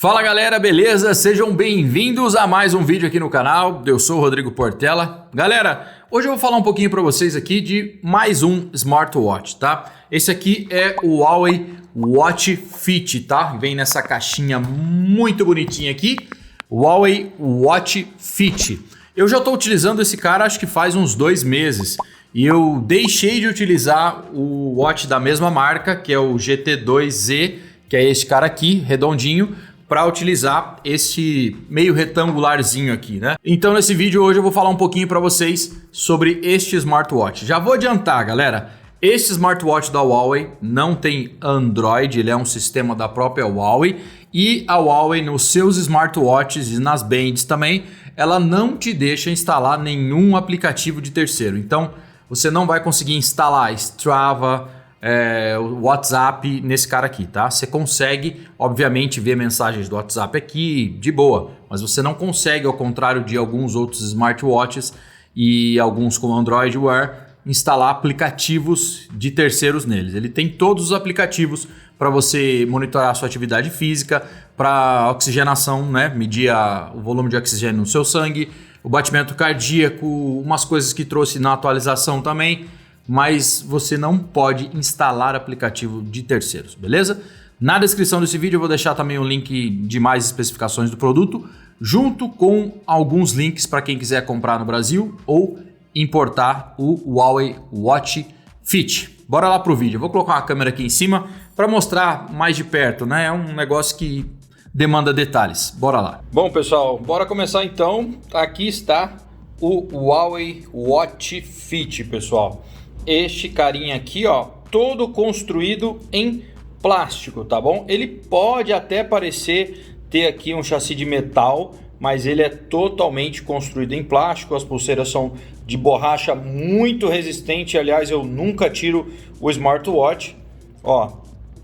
Fala galera, beleza? Sejam bem-vindos a mais um vídeo aqui no canal. Eu sou o Rodrigo Portela. Galera, hoje eu vou falar um pouquinho para vocês aqui de mais um smartwatch, tá? Esse aqui é o Huawei Watch Fit, tá? Vem nessa caixinha muito bonitinha aqui, Huawei Watch Fit. Eu já estou utilizando esse cara acho que faz uns 2 meses e eu deixei de utilizar o watch da mesma marca, que é o GT2Z, que é esse cara aqui, redondinho, para utilizar esse meio retangularzinho aqui, né? Então nesse vídeo hoje eu vou falar um pouquinho para vocês sobre este smartwatch. Já vou adiantar, galera, este smartwatch da Huawei não tem Android, ele é um sistema da própria Huawei, e a Huawei nos seus smartwatches e nas bands também, ela não te deixa instalar nenhum aplicativo de terceiro. Então você não vai conseguir instalar Strava, o WhatsApp nesse cara aqui, tá? Você consegue, obviamente, ver mensagens do WhatsApp aqui de boa, mas você não consegue, ao contrário de alguns outros smartwatches e alguns com Android Wear, instalar aplicativos de terceiros neles. Ele tem todos os aplicativos para você monitorar a sua atividade física, para oxigenação, né? Medir o volume de oxigênio no seu sangue, o batimento cardíaco, umas coisas que trouxe na atualização também, mas você não pode instalar aplicativo de terceiros, beleza? Na descrição desse vídeo eu vou deixar também um link de mais especificações do produto, junto com alguns links para quem quiser comprar no Brasil ou importar o Huawei Watch Fit. Bora lá pro vídeo. Eu vou colocar uma câmera aqui em cima para mostrar mais de perto, né? É um negócio que demanda detalhes. Bora lá. Bom, pessoal, bora começar então. Aqui está o Huawei Watch Fit, pessoal. Este carinha aqui, ó, todo construído em plástico, tá bom? Ele pode até parecer ter aqui um chassi de metal, mas ele é totalmente construído em plástico. As pulseiras são de borracha muito resistente. Aliás, eu nunca tiro o smartwatch. Ó,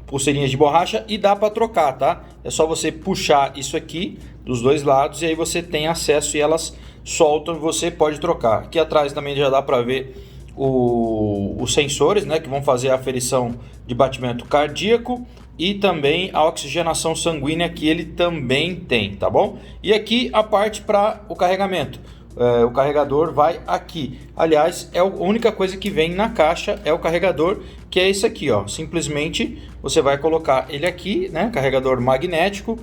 pulseirinhas de borracha, e dá para trocar, tá? É só você puxar isso aqui dos dois lados e aí você tem acesso e elas soltam e você pode trocar. Aqui atrás também já dá para ver os sensores, né, que vão fazer a aferição de batimento cardíaco e também a oxigenação sanguínea, que ele também tem, tá bom? E aqui a parte para o carregamento. O carregador vai aqui. Aliás, a única coisa que vem na caixa é o carregador, que é esse aqui, ó. Simplesmente você vai colocar ele aqui, né? Carregador magnético,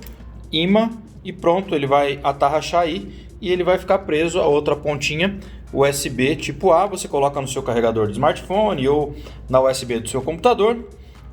imã, e pronto, ele vai atarrachar aí e ele vai ficar preso a outra pontinha USB tipo A. Você coloca no seu carregador de smartphone ou na USB do seu computador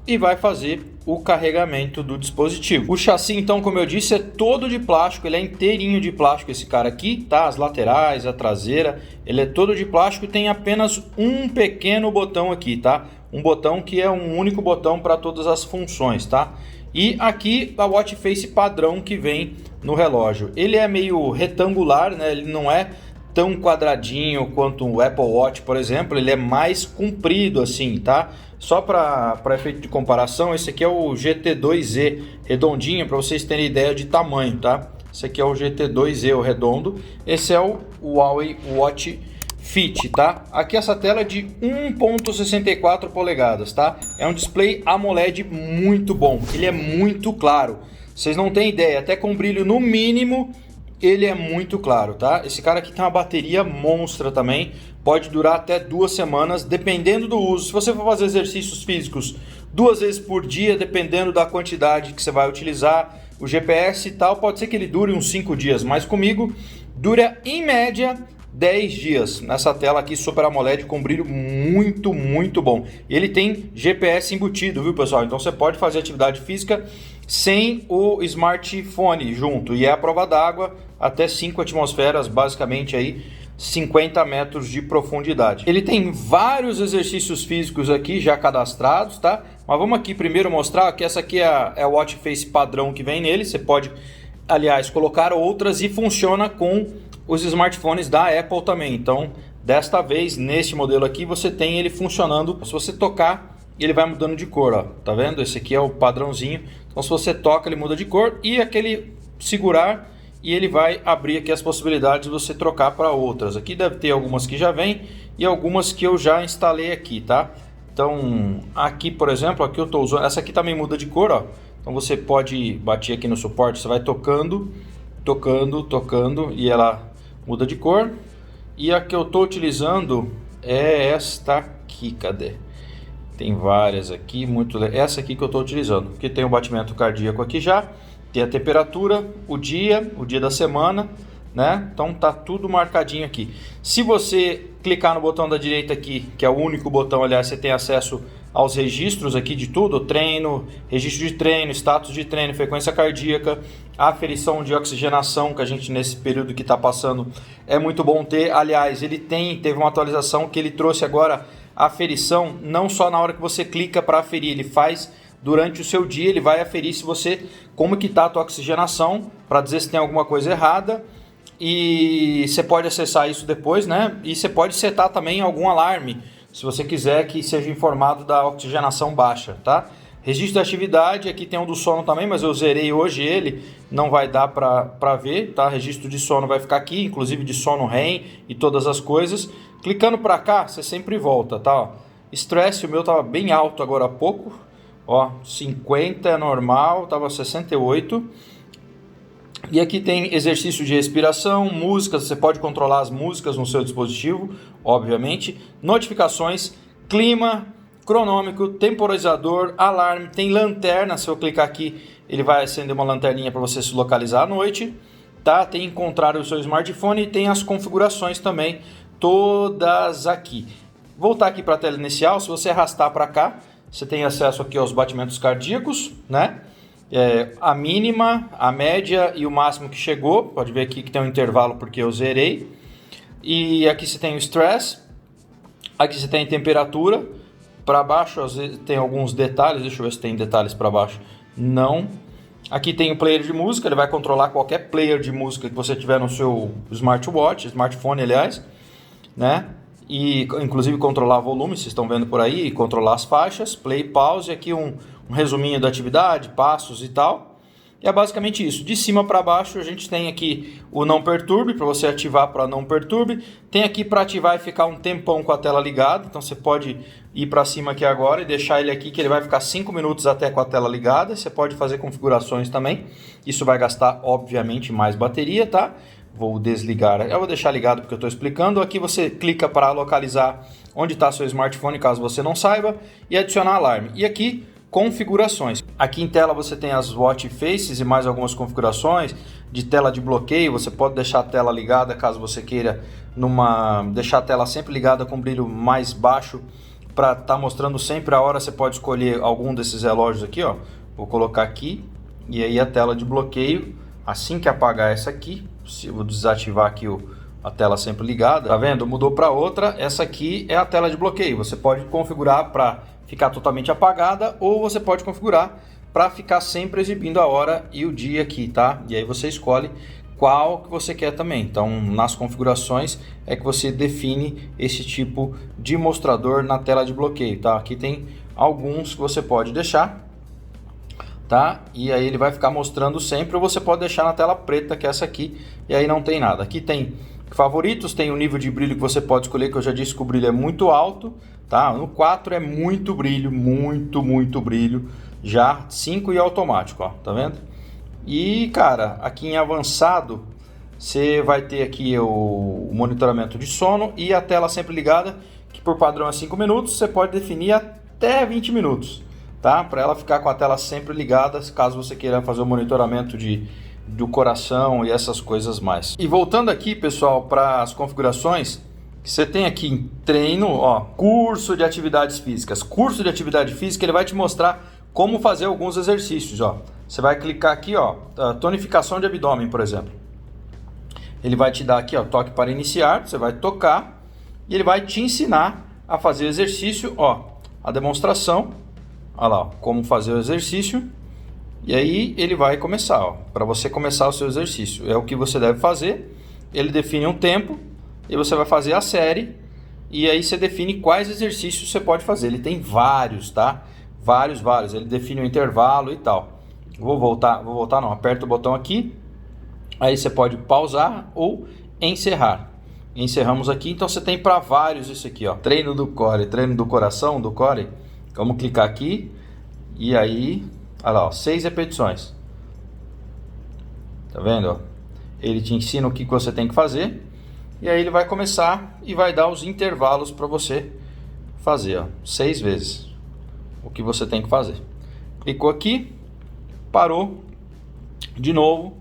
e vai fazer o carregamento do dispositivo. O chassi, então, como eu disse, é todo de plástico, ele é inteirinho de plástico esse cara aqui, tá? As laterais, a traseira, ele é todo de plástico e tem apenas um pequeno botão aqui, tá? Um botão que é um único botão para todas as funções, tá? E aqui a watch face padrão que vem no relógio. Ele é meio retangular, né? Ele não é tão quadradinho quanto o Apple Watch, por exemplo. Ele é mais comprido assim, tá? Só para efeito de comparação, esse aqui é o GT2Z redondinho, para vocês terem ideia de tamanho, tá? Esse aqui é o GT2Z, o redondo. Esse é o Huawei Watch Fit, tá? Aqui essa tela é de 1.64 polegadas, tá? É um display AMOLED muito bom, ele é muito claro. Vocês não têm ideia, até com brilho no mínimo, ele é muito claro, tá? Esse cara aqui tem uma bateria monstra também, pode durar até 2 semanas, dependendo do uso. Se você for fazer exercícios físicos 2 vezes por dia, dependendo da quantidade que você vai utilizar, o GPS e tal, pode ser que ele dure uns 5 dias, mas comigo dura em média 10 dias nessa tela aqui Super AMOLED com brilho muito bom. Ele tem GPS embutido, viu, pessoal? Então você pode fazer atividade física sem o smartphone junto, e é a prova d'água até 5 atmosferas, basicamente aí 50 metros de profundidade. Ele tem vários exercícios físicos aqui já cadastrados, tá? Mas vamos aqui primeiro mostrar que essa aqui é a watch face padrão que vem nele. Você pode, aliás, colocar outras e funciona com os smartphones da Apple também. Então, desta vez, neste modelo aqui, você tem ele funcionando. Se você tocar, ele vai mudando de cor, ó. Tá vendo? Esse aqui é o padrãozinho. Então, se você toca, ele muda de cor, e aquele segurar, e ele vai abrir aqui as possibilidades de você trocar para outras. Aqui deve ter algumas que já vem e algumas que eu já instalei aqui, tá? Então, aqui, por exemplo, aqui eu estou usando, essa aqui também muda de cor, ó. Então você pode bater aqui no suporte, você vai tocando, tocando, tocando e ela muda de cor. E a que eu estou utilizando é esta aqui, cadê? Tem várias aqui, essa aqui que eu estou utilizando, que tem o batimento cardíaco aqui já, tem a temperatura, o dia da semana, né? Então tá tudo marcadinho aqui. Se você clicar no botão da direita aqui, que é o único botão, aliás, você tem acesso aos registros aqui de tudo, treino, registro de treino, status de treino, frequência cardíaca, aferição de oxigenação, que a gente nesse período que está passando é muito bom ter. Aliás, ele teve uma atualização que ele trouxe agora a aferição, não só na hora que você clica para aferir, ele faz durante o seu dia, ele vai aferir se você, como que está a tua oxigenação, para dizer se tem alguma coisa errada. E você pode acessar isso depois, né? E você pode setar também algum alarme, se você quiser que seja informado da oxigenação baixa, tá? Registro de atividade, aqui tem um do sono também, mas eu zerei hoje ele, não vai dar para ver, tá? Registro de sono vai ficar aqui, inclusive de sono REM e todas as coisas. Clicando para cá, você sempre volta, tá? Estresse, o meu tava bem alto agora há pouco, ó, 50 é normal, tava 68. E aqui tem exercício de respiração, músicas, você pode controlar as músicas no seu dispositivo, obviamente. Notificações, clima, cronômetro, temporizador, alarme, tem lanterna, se eu clicar aqui ele vai acender uma lanterninha para você se localizar à noite. Tá? Tem encontrar o seu smartphone e tem as configurações também, todas aqui. Voltar aqui para a tela inicial, se você arrastar para cá, você tem acesso aqui aos batimentos cardíacos, né? A mínima, a média e o máximo que chegou. Pode ver aqui que tem um intervalo porque eu zerei. E aqui você tem o stress. Aqui você tem temperatura. Para baixo às vezes tem alguns detalhes. Deixa eu ver se tem detalhes para baixo. Não. Aqui tem o player de música. Ele vai controlar qualquer player de música que você tiver no seu smartphone, aliás, né? E inclusive controlar volume, vocês estão vendo por aí, e controlar as faixas, play, pause, aqui um resuminho da atividade, passos e tal. E é basicamente isso. De cima para baixo a gente tem aqui o não perturbe, para você ativar para não perturbe. Tem aqui para ativar e ficar um tempão com a tela ligada, então você pode ir para cima aqui agora e deixar ele aqui que ele vai ficar 5 minutos até com a tela ligada. Você pode fazer configurações também, isso vai gastar obviamente mais bateria, tá? Vou desligar, eu vou deixar ligado porque eu estou explicando. Aqui você clica para localizar onde está seu smartphone, caso você não saiba, e adicionar alarme. E aqui, configurações. Aqui em tela você tem as watch faces e mais algumas configurações de tela de bloqueio. Você pode deixar a tela ligada caso você queira deixar a tela sempre ligada com brilho mais baixo para estar mostrando sempre a hora. Você pode escolher algum desses relógios aqui, ó. Vou colocar aqui e aí a tela de bloqueio. Assim que apagar essa aqui, vou desativar aqui a tela sempre ligada, tá vendo? Mudou para outra, essa aqui é a tela de bloqueio. Você pode configurar para ficar totalmente apagada ou você pode configurar para ficar sempre exibindo a hora e o dia aqui, tá? E aí você escolhe qual que você quer também. Então, nas configurações é que você define esse tipo de mostrador na tela de bloqueio, tá? Aqui tem alguns que você pode deixar, tá? E aí ele vai ficar mostrando sempre, ou você pode deixar na tela preta, que é essa aqui, e aí não tem nada. Aqui tem favoritos, tem o nível de brilho que você pode escolher, que eu já disse que o brilho é muito alto, tá? No 4 é muito brilho, muito brilho, já 5 e automático, ó, tá vendo? E cara, aqui em avançado, você vai ter aqui o monitoramento de sono e a tela sempre ligada, que por padrão é 5 minutos, você pode definir até 20 minutos. Tá? Para ela ficar com a tela sempre ligada, caso você queira fazer o monitoramento do coração e essas coisas mais. E voltando aqui, pessoal, para as configurações, você tem aqui em treino, ó, curso de atividades físicas. Curso de atividade física, ele vai te mostrar como fazer alguns exercícios, ó. Você vai clicar aqui, ó, tonificação de abdômen, por exemplo. Ele vai te dar aqui, ó, toque para iniciar, você vai tocar e ele vai te ensinar a fazer o exercício, ó, a demonstração. Olha lá, ó, como fazer o exercício. E aí ele vai começar, para você começar o seu exercício. É o que você deve fazer. Ele define um tempo e você vai fazer a série. E aí você define quais exercícios você pode fazer. Ele tem vários, tá? Vários. Ele define o intervalo e tal. Vou voltar não, aperta o botão aqui. Aí você pode pausar ou encerrar. Encerramos aqui, então você tem para vários isso aqui, ó. Treino do core, treino do coração, do core. Vamos clicar aqui e aí, Olha lá, ó, 6 repetições. Tá vendo? Ó? Ele te ensina o que você tem que fazer. E aí ele vai começar e vai dar os intervalos para você fazer, ó, 6 vezes o que você tem que fazer. Clicou aqui, parou, de novo,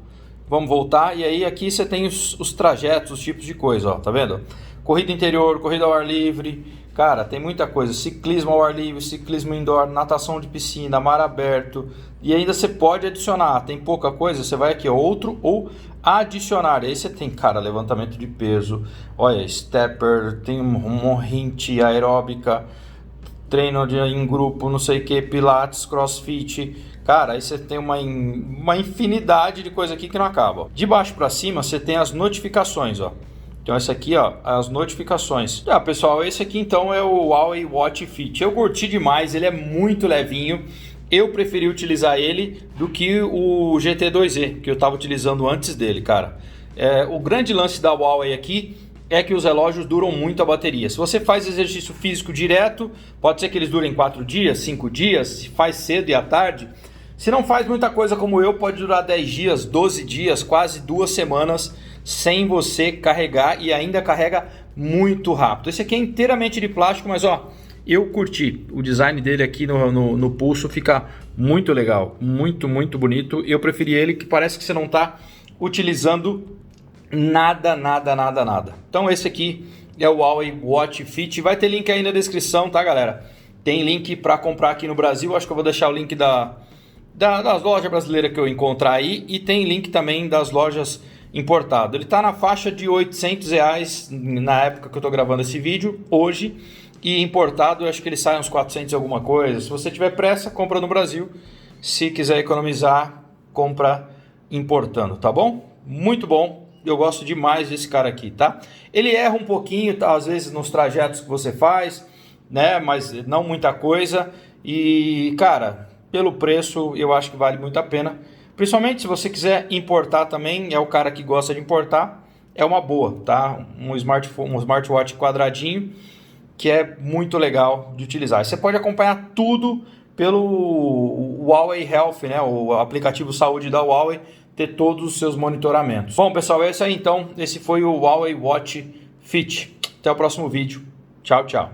vamos voltar. E aí aqui você tem os trajetos, os tipos de coisa, ó, tá vendo? Corrida interior, corrida ao ar livre, cara, tem muita coisa. Ciclismo ao ar livre, ciclismo indoor, natação de piscina, mar aberto. E ainda você pode adicionar, tem pouca coisa, você vai aqui, ó, outro ou adicionar. Aí você tem, cara, levantamento de peso, olha, stepper, tem um hint aeróbica, treino em grupo, não sei o que, pilates, crossfit. Cara, aí você tem uma infinidade de coisa aqui que não acaba. De baixo para cima você tem as notificações, ó. Então esse aqui, ó, as notificações. Pessoal, esse aqui então é o Huawei Watch Fit. Eu curti demais, ele é muito levinho. Eu preferi utilizar ele do que o GT2e, que eu estava utilizando antes dele, cara. O grande lance da Huawei aqui é que os relógios duram muito a bateria. Se você faz exercício físico direto, pode ser que eles durem 4 dias, 5 dias, se faz cedo e à tarde. Se não faz muita coisa como eu, pode durar 10 dias, 12 dias, quase 2 semanas sem você carregar e ainda carrega muito rápido. Esse aqui é inteiramente de plástico, mas ó, eu curti. O design dele aqui no pulso fica muito legal, muito bonito. Eu preferi ele, que parece que você não está utilizando nada. Então esse aqui é o Huawei Watch Fit. Vai ter link aí na descrição, tá, galera? Tem link para comprar aqui no Brasil. Acho que eu vou deixar o link das lojas brasileiras que eu encontrar aí. E tem link também das lojas importado. Ele tá na faixa de R$800 na época que eu tô gravando esse vídeo, hoje. E importado, eu acho que ele sai uns 400 e alguma coisa. Se você tiver pressa, compra no Brasil. Se quiser economizar, compra importando, tá bom? Muito bom. Eu gosto demais desse cara aqui, tá? Ele erra um pouquinho, tá, às vezes, nos trajetos que você faz, né? Mas não muita coisa. E, cara, pelo preço, eu acho que vale muito a pena. Principalmente se você quiser importar também, é o cara que gosta de importar, é uma boa, tá? Um smartwatch quadradinho, que é muito legal de utilizar. Você pode acompanhar tudo pelo Huawei Health, né? O aplicativo saúde da Huawei, ter todos os seus monitoramentos. Bom, pessoal, é isso aí então. Esse foi o Huawei Watch Fit. Até o próximo vídeo. Tchau, tchau.